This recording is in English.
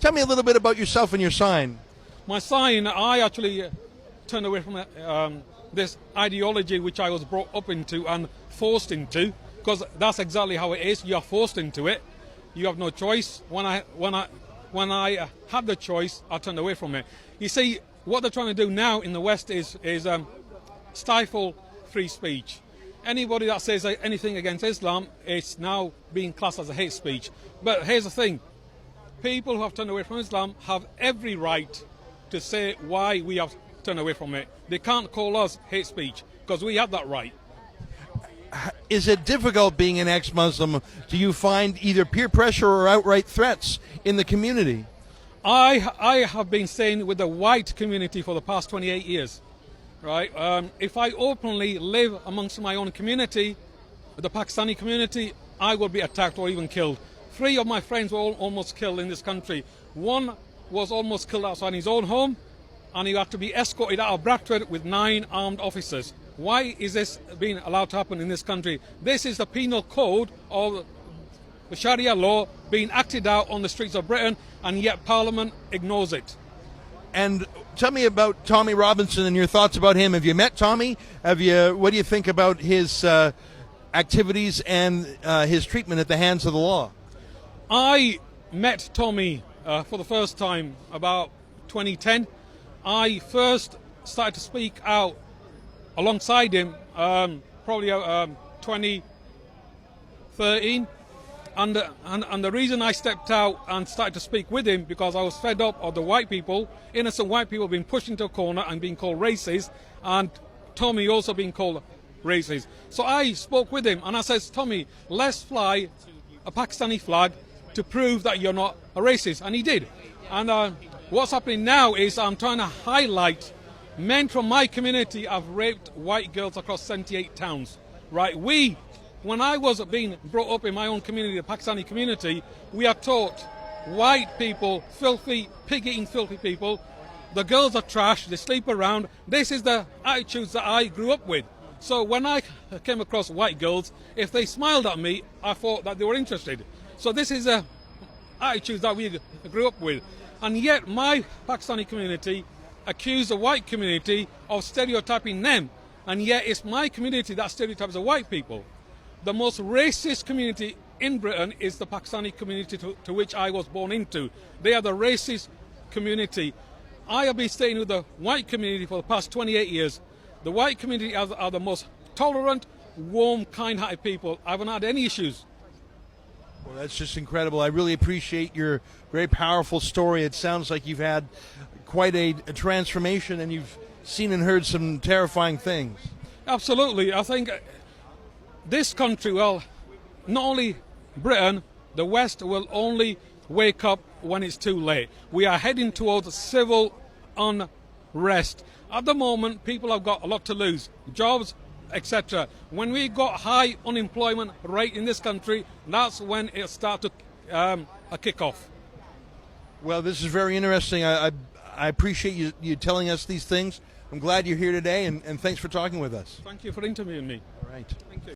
Tell me a little bit about yourself and your sign. My sign, I actually turned away from this ideology which I was brought up into and forced into, because that's exactly how it is. You are forced into it. You have no choice. When I had the choice, I turned away from it. You see, what they're trying to do now in the West is stifle free speech. Anybody that says anything against Islam is now being classed as a hate speech. But here's the thing. People who have turned away from Islam have every right to say why we have turned away from it. They can't call us hate speech because we have that right. Is it difficult being an ex-Muslim? Do you find either peer pressure or outright threats in the community? I have been staying with the white community for the past 28 years. Right? If I openly live amongst my own community, the Pakistani community, I will be attacked or even killed. 3 of my friends were almost killed in this country. One was almost killed outside his own home, and he had to be escorted out of Bradford with 9 armed officers. Why is this being allowed to happen in this country? This is the penal code of the Sharia law being acted out on the streets of Britain, and yet Parliament ignores it. And tell me about Tommy Robinson and your thoughts about him. Have you met Tommy? What do you think about his activities and his treatment at the hands of the law? I met Tommy for the first time about 2010. I first started to speak out alongside him probably 2013. And the reason I stepped out and started to speak with him because I was fed up of the white people, innocent white people being pushed into a corner and being called racist, and Tommy also being called racist. So I spoke with him and I said, Tommy, let's fly a Pakistani flag to prove that you're not a racist. And he did. And what's happening now is I'm trying to highlight men from my community have raped white girls across 78 towns. Right? When I was being brought up in my own community, the Pakistani community, we are taught white people, filthy, pig-eating filthy people. The girls are trash, they sleep around. This is the attitudes that I grew up with. So when I came across white girls, if they smiled at me, I thought that they were interested. So this is the attitudes that we grew up with. And yet my Pakistani community accused the white community of stereotyping them. And yet it's my community that stereotypes the white people. The most racist community in Britain is the Pakistani community to which I was born into. They are the racist community. I have been staying with the white community for the past 28 years. The white community are the most tolerant, warm, kind-hearted people. I haven't had any issues. Well, that's just incredible. I really appreciate your very powerful story. It sounds like you've had quite a transformation and you've seen and heard some terrifying things. Absolutely. I think this country, well, not only Britain, the West will only wake up when it's too late. We are heading towards civil unrest. At the moment, people have got a lot to lose, jobs, etc. When we got high unemployment rate in this country, that's when it starts to kick off. Well, this is very interesting. I appreciate you telling us these things. I'm glad you're here today, and thanks for talking with us. Thank you for interviewing me. All right. Thank you.